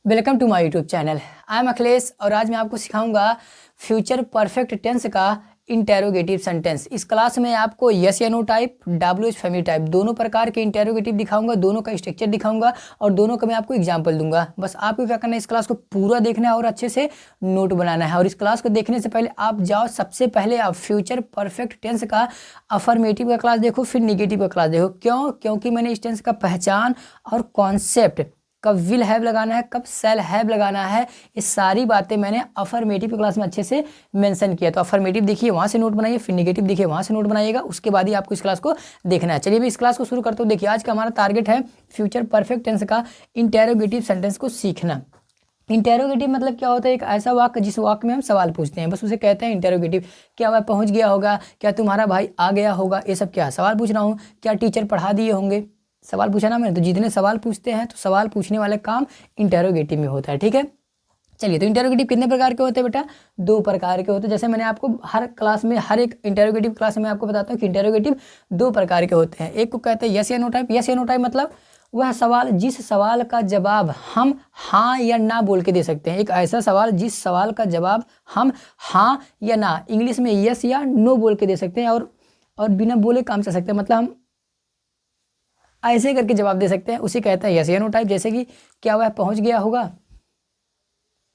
Welcome to my YouTube channel. I am Akhilesh और आज मैं आपको सिखाऊंगा फ्यूचर परफेक्ट टेंस का इंटेरोगेटिव सेंटेंस। इस क्लास में आपको यस या no type, WH family type दोनों प्रकार के इंटेरोगेटिव दिखाऊंगा, दोनों का स्ट्रक्चर दिखाऊंगा और दोनों का मैं आपको एग्जांपल दूंगा। बस आपको क्या करना है, इस क्लास को पूरा देखना है और अच्छे से नोट बनाना है। और इस क्लास को देखने से पहले आप जाओ, सबसे पहले आप फ्यूचर परफेक्ट टेंस का अफर्मेटिव का क्लास देखो, फिर निगेटिव का क्लास देखो। क्यों? क्योंकि मैंने इस टेंस का पहचान और कॉन्सेप्ट, कब विल हैव लगाना है, कब शैल हैव लगाना है, ये सारी बातें मैंने अफर्मेटिव क्लास में अच्छे से मेंशन किया। तो अफर्मेटिव देखिए, वहाँ से नोट बनाइए, फिर नेगेटिव देखिए, वहाँ से नोट बनाइएगा, उसके बाद ही आपको इस क्लास को देखना है। चलिए मैं इस क्लास को शुरू करता हूँ। देखिए, आज का हमारा टारगेट है फ्यूचर परफेक्ट टेंस का इंटेरोगेटिव सेंटेंस को सीखना। इंटेरोगेटिव मतलब क्या होता है? एक ऐसा वाक्य जिस वाक्य में हम सवाल पूछते हैं, बस उसे कहते हैं इंटेरोगेटिव। क्या वह पहुँच गया होगा? क्या तुम्हारा भाई आ गया होगा? ये सब क्या सवाल पूछ रहा हूँ। क्या टीचर पढ़ा दिए होंगे? सवाल पूछा ना मैंने। तो जितने सवाल पूछते हैं तो सवाल पूछने वाले काम इंटेरोगेटिव में होता है। ठीक है, चलिए। तो इंटेरोगेटिव कितने प्रकार के होते हैं बेटा? 2 प्रकार के होते हैं। जैसे मैंने आपको हर क्लास में, हर एक इंटेरोगेटिव क्लास में आपको बताता हूँ कि इंटेरोगेटिव 2 प्रकार के होते हैं। एक को कहते हैं यस या नो टाइप। यस या नो टाइप मतलब वह सवाल जिस सवाल का जवाब हम हाँ या ना बोल के दे सकते हैं। एक ऐसा सवाल जिस सवाल का जवाब हम हाँ या ना, इंग्लिश में यस या नो बोल के दे सकते हैं और बिना बोले काम चल सकते हैं। मतलब हम ऐसे करके जवाब दे सकते हैं, उसे कहते हैं यस या नो टाइप। जैसे कि क्या वह पहुंच गया होगा?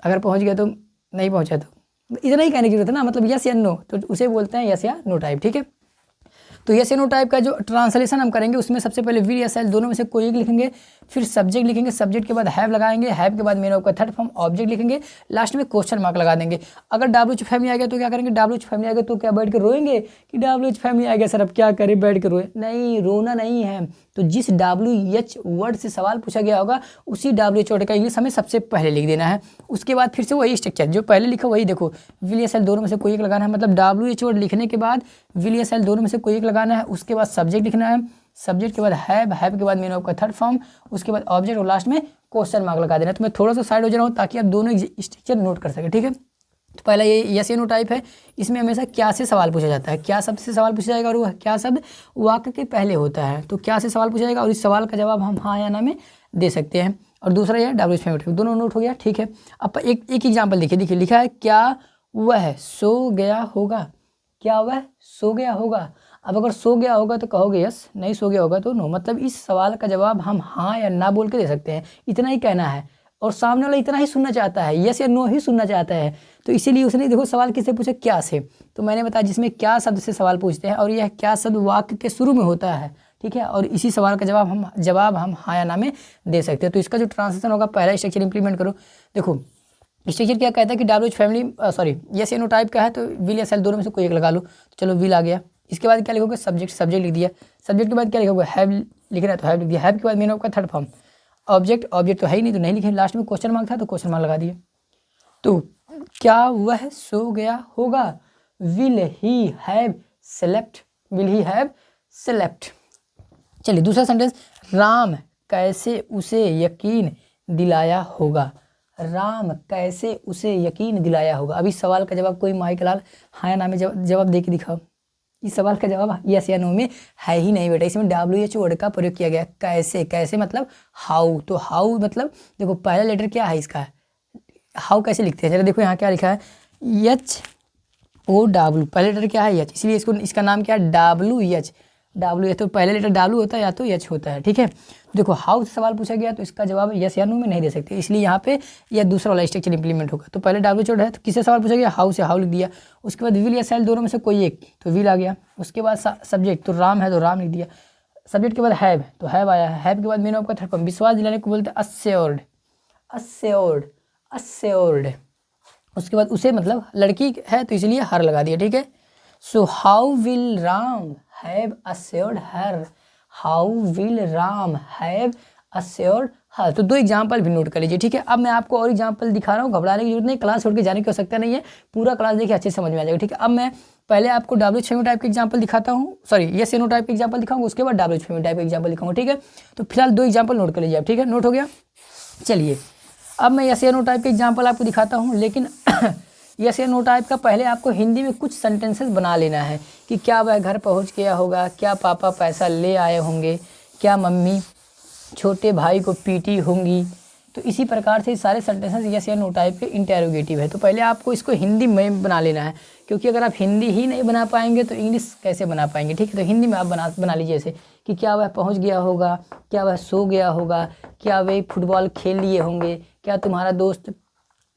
अगर पहुंच गया तो, नहीं पहुंचा तो इतना ही कहने की जरूरत है ना, मतलब यस या नो, तो उसे बोलते हैं यस या नो टाइप। ठीक है, तो यस या नो टाइप का जो ट्रांसलेशन हम करेंगे उसमें सबसे पहले विल या शैल दोनों में से कोई एक लिखेंगे, फिर सब्जेक्ट लिखेंगे, सब्जेक्ट के बाद हैव लगाएंगे, हैव के बाद मेन वर्ब का थर्ड फॉर्म ऑब्जेक्ट लिखेंगे, लास्ट में क्वेश्चन मार्क लगा देंगे। अगर WH फैमिली आ गया तो क्या करेंगे? WH फैमिली आ गया तो क्या बैठ के रोएंगे कि WH फैमिली आ गया सर अब क्या करें, बैठ के रोए? नहीं, रोना नहीं है। तो जिस WH वर्ड से सवाल पूछा गया होगा उसी WH वर्ड का इंग्लिश हमें सबसे पहले लिख देना है। उसके बाद फिर से वही स्ट्रक्चर जो पहले लिखा वही देखो, विल या शैल दोनों में से कोई एक लगाना है। मतलब WH वर्ड लिखने के बाद विल या शैल दोनों में से कोई एक लगाना है। उसके बाद सब्जेक्ट लिखना है, सब्जेक्ट के बाद हैव के बाद मेन वर्ब का थर्ड फॉर्म, उसके बाद ऑब्जेक्ट और लास्ट में क्वेश्चन मार्क लगा देना। तो मैं थोड़ा सा साइड हो जा रहा हूँ ताकि आप दोनों स्ट्रक्चर नोट कर सके। ठीक है, तो पहला ये यस या नो टाइप है। इसमें हमेशा क्या से सवाल पूछा जाता है, क्या शब्द से सवाल पूछा जाएगा और वह क्या शब्द वाक्य के पहले होता है। तो क्या से सवाल पूछा जाएगा और इस सवाल का जवाब हम हाँ या ना में दे सकते हैं। और दूसरा यह WH फैमिली टाइप, दोनों नोट हो गया। ठीक है, अब एक एग्जाम्पल देखिए, लिखा है क्या वह सो गया होगा? क्या वह सो गया होगा? अब अगर सो गया होगा तो कहोगे यस, नहीं सो गया होगा तो नो। मतलब इस सवाल का जवाब हम हाँ या ना बोल के दे सकते हैं, इतना ही कहना है। और सामने वाला इतना ही सुनना चाहता है, यस या नो ही सुनना चाहता है। तो इसीलिए उसने देखो सवाल किससे पूछा? क्या से। तो मैंने बताया जिसमें क्या शब्द से सवाल पूछते हैं और यह क्या शब्द वाक्य के शुरू में होता है। ठीक है, और इसी सवाल का जवाब हम हाँ या ना में दे सकते हैं। तो इसका जो ट्रांसलेशन होगा, पहला स्ट्रक्चर इंप्लीमेंट करो। देखो स्ट्रक्चर क्या कहता है कि WH फैमिली यस या नो टाइप का है तो विल या शैल दोनों में से कोई एक लगा लो। तो चलो विल आ गया। इसके बाद क्या लिखोगे? सब्जेक्ट लिख दिया। सब्जेक्ट के बाद क्या लिखोगे? हैव लिखना है तो हैव लिख दिया। हैव के बाद मेन वर्ब का थर्ड फॉर्म ऑब्जेक्ट तो है ही नहीं तो नहीं लिखे। लास्ट में क्वेश्चन मार्क था तो क्वेश्चन मार्क लगा दिए। तो क्या वह सो गया होगा? Will he have slept. चलिए दूसरा सेंटेंस, राम कैसे उसे यकीन दिलाया होगा? राम कैसे उसे यकीन दिलाया होगा? अभी सवाल का जवाब कोई माइक लाल हाँ या ना में जवाब दे के दिखाओ। इस सवाल का जवाब यस या नो में है ही नहीं बेटा, इसमें WH वर्ड का प्रयोग किया गया। कैसे मतलब हाउ। तो हाउ मतलब देखो पहला लेटर क्या है इसका, हाउ कैसे लिखते हैं? चलो देखो यहाँ क्या लिखा है, HOW, पहला लेटर क्या है? H, इसलिए इसका नाम क्या है? WH। तो पहले लेटर W होता है या तो H होता है। ठीक है, देखो हाउ से सवाल पूछा गया तो इसका जवाब यस या नो में नहीं दे सकते, इसलिए यहाँ पे यह दूसरा वाला स्ट्रक्चर इंप्लीमेंट होगा। तो पहले WH वर्ड है तो किससे सवाल पूछा गया? हाउ से, हाउ लिख दिया। उसके बाद विल या शैल दोनों में से कोई एक, तो विल आ गया। उसके बाद सब्जेक्ट, तो राम है तो राम लिख दिया। सब्जेक्ट के बाद हैव, तो हैव आया। हैव के बाद मेन वर्ब का थर्ड फॉर्म, विश्वास दिलाने को बोलते हैं अस्योर्ड। उसके बाद उसे मतलब लड़की है तो इसलिए हर लगा दिया। ठीक है, so how will Ram have assured her? तो 2 एग्जाम्पल भी नोट कर लीजिए। ठीक है, अब मैं आपको और एग्जाम्पल दिखा रहा हूँ, घबराने की जरूरत नहीं, क्लास छोड़ के जाने की आवश्यकता नहीं है, पूरा क्लास देखिए अच्छे समझ में आ जाएगा। ठीक है, अब मैं पहले आपको WH फैमिली टाइप के एग्जाम्पल दिखाता हूँ, यस या नो टाइप के एग्जाम्पल दिखाऊंगा, उसके बाद WH फैमिली टाइप के एग्जाम्पल दिखाऊंगा। ठीक है, तो फिलहाल 2 एग्जाम्पल नोट कर लीजिए आप। ठीक है, नोट हो गया। चलिए अब मैं यस या नो टाइप के एग्जाम्पल आपको दिखाता हूँ, लेकिन यस या नो टाइप का पहले आपको हिंदी में कुछ सेंटेंसेस बना लेना है कि क्या वह घर पहुंच गया होगा, क्या पापा पैसा ले आए होंगे, क्या मम्मी छोटे भाई को पीटी होंगी। तो इसी प्रकार से सारे सेंटेंसेस यस या नो टाइप के इंटेरोगेटिव है। तो पहले आपको इसको हिंदी में बना लेना है, क्योंकि अगर आप हिंदी ही नहीं बना पाएंगे तो इंग्लिश कैसे बना पाएंगे, ठीक है। तो हिंदी में आप बना लीजिए ऐसे कि क्या वह पहुंच गया होगा, क्या वह सो गया होगा, क्या वे फुटबॉल खेल लिए होंगे, क्या तुम्हारा दोस्त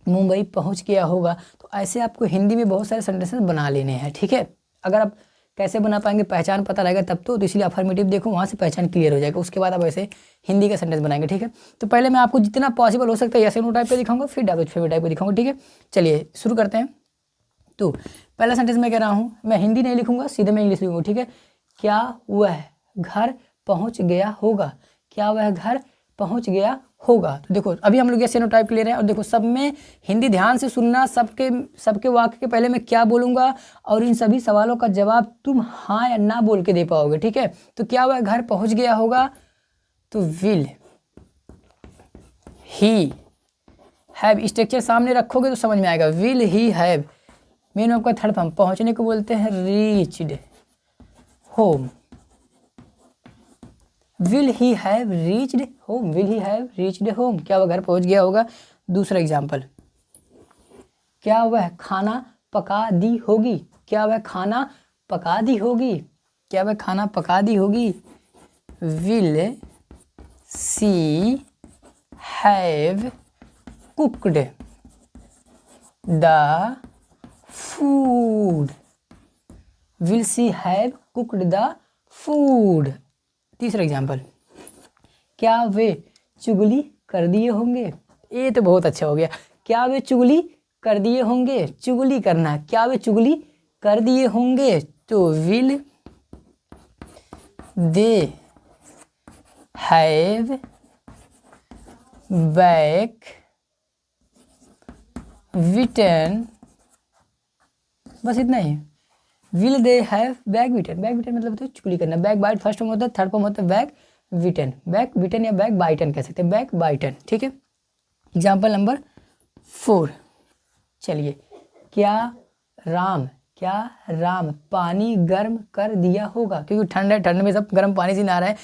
मुंबई पहुंच गया होगा। तो ऐसे आपको हिंदी में बहुत सारे सेंटेंसेस बना लेने हैं, ठीक है। अगर आप कैसे बना पाएंगे, पहचान पता रहेगा तब तो इसलिए अफर्मेटिव देखो, वहाँ से पहचान क्लियर हो जाएगा, उसके बाद आप ऐसे हिंदी का सेंटेंस बनाएंगे, ठीक है। तो पहले मैं आपको जितना पॉसिबल हो सकता है यस या नो टाइप पे दिखाऊंगा, फिर WH टाइप पे दिखाऊंगा, ठीक है। चलिए शुरू करते हैं। तो पहला सेंटेंस मैं कह रहा हूँ, मैं हिंदी नहीं लिखूंगा, सीधे मैं इंग्लिश लिखूंगा, ठीक है। क्या वह घर पहुँच गया होगा, क्या वह घर पहुँच गया होगा। तो देखो अभी हम लोग यस या नो टाइप ले रहे हैं, और देखो सब में हिंदी ध्यान से सुनना, सबके वाक्य के पहले मैं क्या बोलूँगा और इन सभी सवालों का जवाब तुम हाँ या ना बोल के दे पाओगे, ठीक है। तो क्या वह घर पहुँच गया होगा, तो विल ही हैव, स्ट्रक्चर सामने रखोगे तो समझ में आएगा। विल ही हैव, मेन आपका थर्ड फॉर्म, पहुँचने को बोलते हैं reached home. Will he have reached home, will he have reached home, क्या वह घर पहुंच गया होगा। दूसरा एग्जाम्पल, क्या वह खाना पका दी होगी, क्या वह खाना पका दी होगी, क्या वह खाना पका दी होगी। Will she have cooked the food, will she have cooked the food. तीसरा एग्जाम्पल, क्या वे चुगली कर दिए होंगे, ये तो बहुत अच्छा हो गया, क्या वे चुगली कर दिए होंगे, चुगली करना, क्या वे चुगली कर दिए होंगे। तो will they have backbitten, बस इतना ही। Will they have backbitten, backbitten मतलब तो चुगली करना, बैक बाइट फर्स्ट फॉर्म होता है, थर्ड फॉर्म होता है बैक विटन, बैक विटन या बैक बाइटन कह सकते हैं, बैक बाइटन, ठीक है। एग्जाम्पल नंबर 4, चलिए, क्या राम पानी गर्म कर दिया होगा, क्योंकि ठंड है, ठंड में सब गर्म पानी से नहा रहे हैं।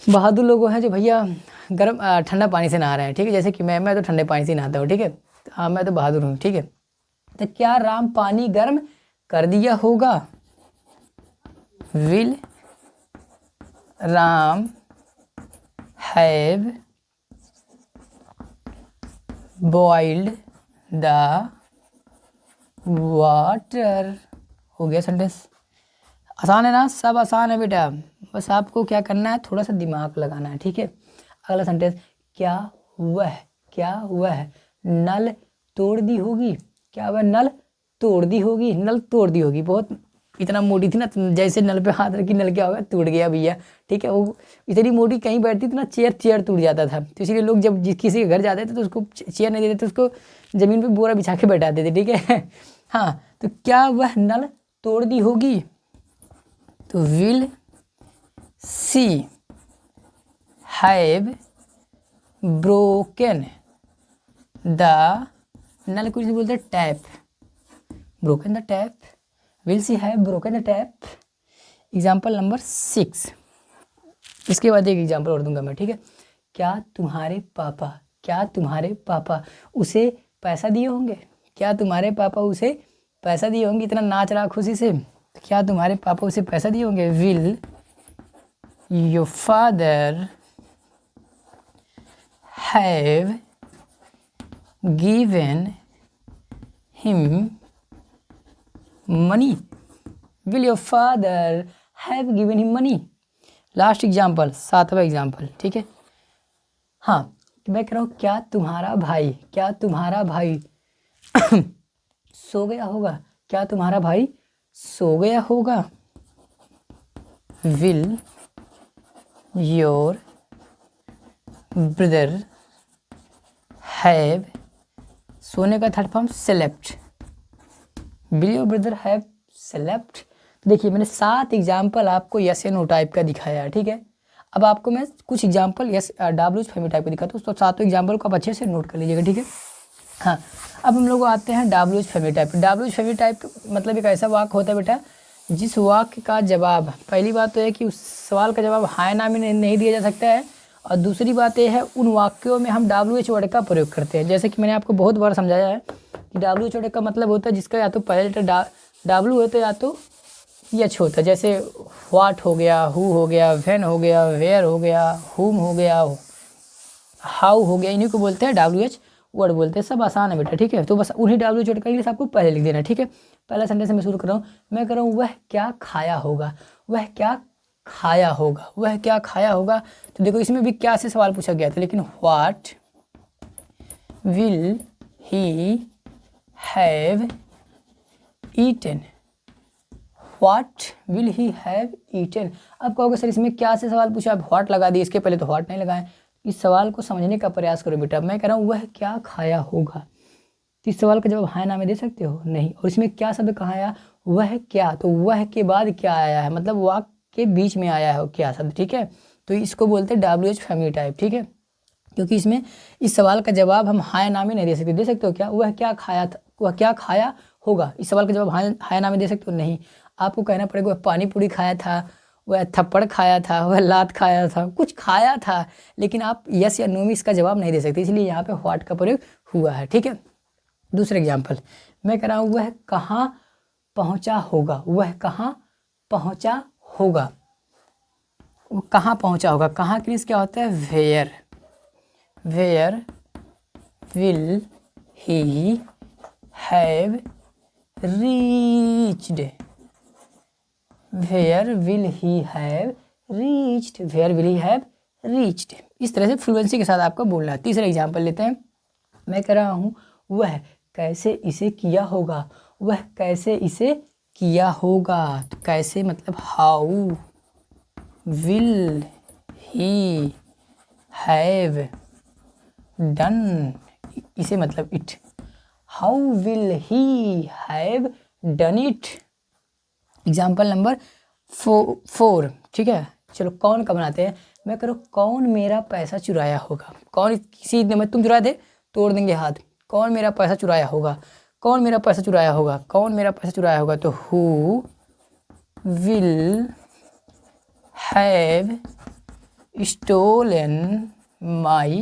बहादुर लोग हैं जो भैया गर्म ठंडा पानी से नहा रहे हैं, ठीक है। जैसे कि मैं तो ठंडे पानी से नहाता हूँ, ठीक है। हाँ मैं तो बहादुर हूँ, ठीक है। तो क्या राम पानी गर्म कर दिया होगा। Will Ram have boiled the water, हो गया सेंटेंस। आसान है ना, सब आसान है बेटा, बस आपको क्या करना है, थोड़ा सा दिमाग लगाना है, ठीक है। अगला सेंटेंस, क्या वह नल तोड़ दी होगी, क्या वह नल तोड़ दी होगी, नल तोड़ दी होगी, बहुत इतना मोटी थी ना, जैसे नल पे हाथ रखी नल क्या होगा, टूट गया भैया, ठीक है। वो इतनी मोटी कहीं बैठती थी ना, चेयर टूट जाता था। तो इसलिए लोग जब किसी के घर जाते थे तो उसको चेयर नहीं देते थे, उसको ज़मीन पे बोरा बिछा के बैठाते थे, ठीक है। हाँ, तो क्या वह नल तोड़ दी होगी। तो will she have broken the, नल कुछ नहीं बोलते, tap, broken the tap, will she have broken the tap. Example number 6, इसके बाद एक एग्जाम्पल और दूंगा मैं, ठीक है। क्या तुम्हारे पापा उसे पैसा दिए होंगे, क्या तुम्हारे पापा उसे पैसा दिए होंगे, इतना नाच रहा खुशी से, क्या तुम्हारे पापा उसे पैसा दिए होंगे। Will your father have given him money, will your father have given him money. Last example, 7वां एग्जाम्पल, ठीक है। हाँ, मैं कह रहा हूँ, क्या तुम्हारा भाई सो गया होगा, क्या तुम्हारा भाई सो गया होगा। विल योर ब्रदर हैव, सोने का third form slept, will your brother have slept. तो देखिए मैंने 7 एग्जाम्पल आपको यस या नो टाइप का दिखाया है, ठीक है। अब आपको मैं कुछ example yes WH family type का दिखाता हूँ, तो 7 एग्जाम्पल को आप अच्छे से नोट कर लीजिएगा, ठीक है। हाँ, अब हम लोग आते हैं WH family type. WH family type मतलब एक ऐसा वाक्य होता है बेटा जिस वाक्य का जवाब, पहली बात तो है कि उस सवाल का जवाब हाँ ना में नहीं दिया जा सकता है, और दूसरी बात यह है उन वाक्यों में हम WH वर्ड का प्रयोग करते हैं। जैसे कि मैंने आपको बहुत बार समझाया है कि WH वर्ड का मतलब होता है जिसका या तो पहले लेटर W होता है या तो H होता है। जैसे व्हाट हो गया, हु हो गया, व्हेन हो गया, वेयर हो गया, हुम हो गया, हाउ हो गया, इन्हीं को बोलते हैं WH वर्ड बोलते हैं। सब आसान है बेटा, ठीक है। तो बस उन्हीं WH वर्ड का इंग्लिश आपको पहले लिख देना, ठीक है। पहला सेंटेंस मैं शुरू कर रहा हूँ। मैं कर रहा हूँ वह क्या खाया होगा, वह क्या खाया होगा, वह क्या खाया होगा। तो देखो इसमें भी क्या से सवाल पूछा गया था, लेकिन what will he have eaten, what will he have eaten. अब कहोगे सर इसमें क्या से सवाल पूछा, आप व्हाट लगा दिए, इसके पहले तो व्हाट नहीं लगाए। इस सवाल को समझने का प्रयास करो बेटा। मैं कह रहा हूँ वह क्या खाया होगा, तो इस सवाल का जवाब हाँ ना में दे सकते हो नहीं। और इसमें क्या शब्द कहाँ आया, वह क्या, तो वह के बाद क्या आया है, मतलब वाक्य के बीच में आया है क्या शब्द, ठीक है। तो इसको बोलते हैं WH फैमिली टाइप, ठीक है। क्योंकि इसमें इस सवाल का जवाब हम हाँ ना में नहीं दे सकते। दे सकते हो क्या, वह क्या खाया था, वह क्या खाया होगा, इस सवाल का जवाब हाँ ना में दे सकते हो नहीं। आपको कहना पड़ेगा वह पानी पूरी खाया था, वह थप्पड़ खाया था, वह लात खाया था, कुछ खाया था, लेकिन आप यस या नो में इसका जवाब नहीं दे सकते, इसलिए यहाँ पे व्हाट का प्रयोग हुआ है, ठीक है। दूसरा एग्जाम्पल मैं कह रहा हूँ वह कहाँ पहुँचा होगा, वह कहाँ पहुँचा होगा, वो कहाँ पहुँचा होगा। कहाँ के लिए क्या होता है, where, where will he have reached, where will he have reached, where will he have reached. इस तरह से फ्लुएंसी के साथ आपको बोलना है। तीसरा एग्जाम्पल लेते हैं। मैं कह रहा हूँ वह कैसे इसे किया होगा, वह कैसे इसे किया होगा। तो कैसे मतलब how will he have done, इसे मतलब it, how will he have done it. Example number 4, ठीक है। चलो कौन का बनाते हैं। मैं करो कौन मेरा पैसा चुराया होगा, कौन किसी ने मैं तुम चुरा दे तोड़ देंगे हाथ। कौन मेरा पैसा चुराया होगा, कौन मेरा पैसा चुराया होगा, कौन मेरा पैसा चुराया होगा। तो who will have stolen my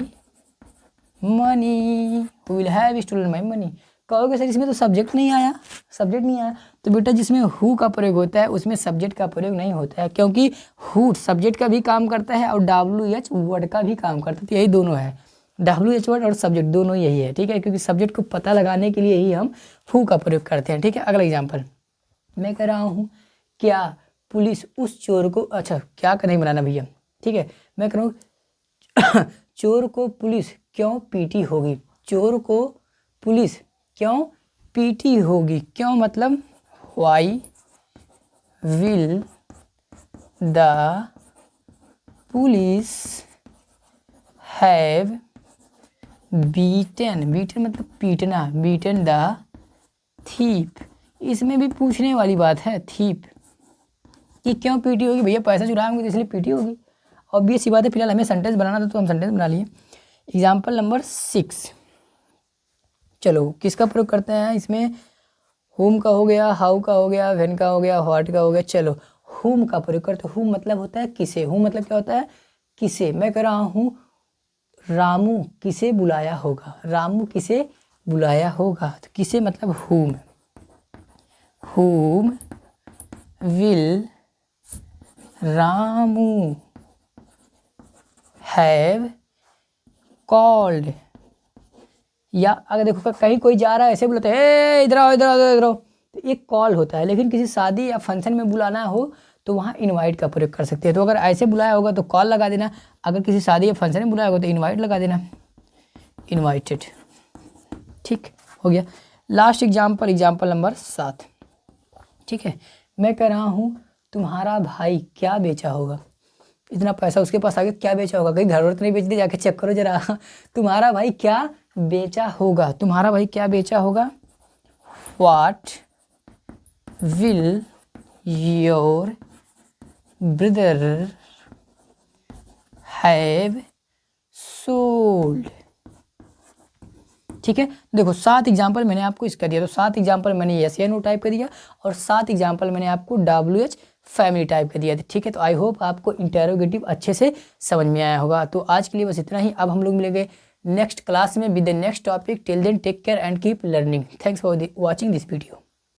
money, who will have stolen my money. कहोगे सर इसमें तो सब्जेक्ट नहीं आया, सब्जेक्ट नहीं आया। तो बेटा जिसमें हु का प्रयोग होता है उसमें सब्जेक्ट का प्रयोग नहीं होता है, क्योंकि हु सब्जेक्ट का भी काम करता है और WH वर्ड का भी काम करता है। तो यही दोनों है, WH वर्ड और सब्जेक्ट दोनों यही है, ठीक है। क्योंकि सब्जेक्ट को पता लगाने के लिए ही हम हु का प्रयोग करते हैं, ठीक है। अगला एग्जाम्पल मैं कह रहा हूँ क्या पुलिस उस चोर को, अच्छा क्या का नहीं बनाना भैया, ठीक है। मैं कह रहा हूँ चोर को पुलिस क्यों पीटी होगी, चोर को पुलिस क्यों पीटी होगी। क्यों मतलब why will the police have beaten, beaten मतलब पीटना, बीटन द थीप। इसमें भी पूछने वाली बात है थीप कि क्यों पीटी होगी, भैया पैसा चुराए होंगे तो इसलिए पीटी होगी। ऑब्वियस सी बात है, फिलहाल हमें सेंटेंस बनाना था तो हम सेंटेंस बना लिए। एग्जाम्पल नंबर 6, चलो किसका प्रयोग करते हैं इसमें। हुम का हो गया, हाउ का हो गया, व्हेन का हो गया, व्हाट का हो गया। चलो हुम का प्रयोग करते। हुम मतलब होता है किसे, हुम मतलब क्या होता है किसे। मैं कह रहा हूँ रामू किसे बुलाया होगा, रामू किसे बुलाया होगा। तो किसे मतलब हुम, हुम विल रामू हैव कॉल्ड। या अगर देखो कहीं कोई जा रहा है ऐसे बुलाते हैं इधर आओ इधर आओ इधर आओ, तो एक कॉल होता है। लेकिन किसी शादी या फंक्शन में बुलाना हो तो वहाँ इनवाइट का प्रयोग कर सकते हैं। तो अगर ऐसे बुलाया होगा तो कॉल लगा देना, अगर किसी शादी या फंक्शन में बुलाया होगा तो इनवाइट लगा देना, इनवाइटेड, ठीक हो गया। लास्ट एग्जाम्पल, एग्जाम्पल नंबर 7, ठीक है। मैं कह रहा हूँ तुम्हारा भाई क्या बेचा होगा, इतना पैसा उसके पास आ गया, क्या बेचा होगा, कहीं घर तो नहीं बेच दी, जाके चेक करो जरा। तुम्हारा भाई क्या बेचा होगा, तुम्हारा भाई क्या बेचा होगा। What will your brother have sold, ठीक है। देखो 7 एग्जाम्पल मैंने आपको इसका दिया, तो 7 एग्जाम्पल मैंने यस या नो टाइप कर दिया और 7 एग्जाम्पल मैंने आपको WH फैमिली टाइप का दिया था। ठीक है, तो आई होप आपको इंटेरोगेटिव अच्छे से समझ में आया होगा। तो आज के लिए बस इतना ही। अब हम लोग मिलेंगे नेक्स्ट क्लास में with the next topic. Till then take care and keep learning. Thanks for watching this video.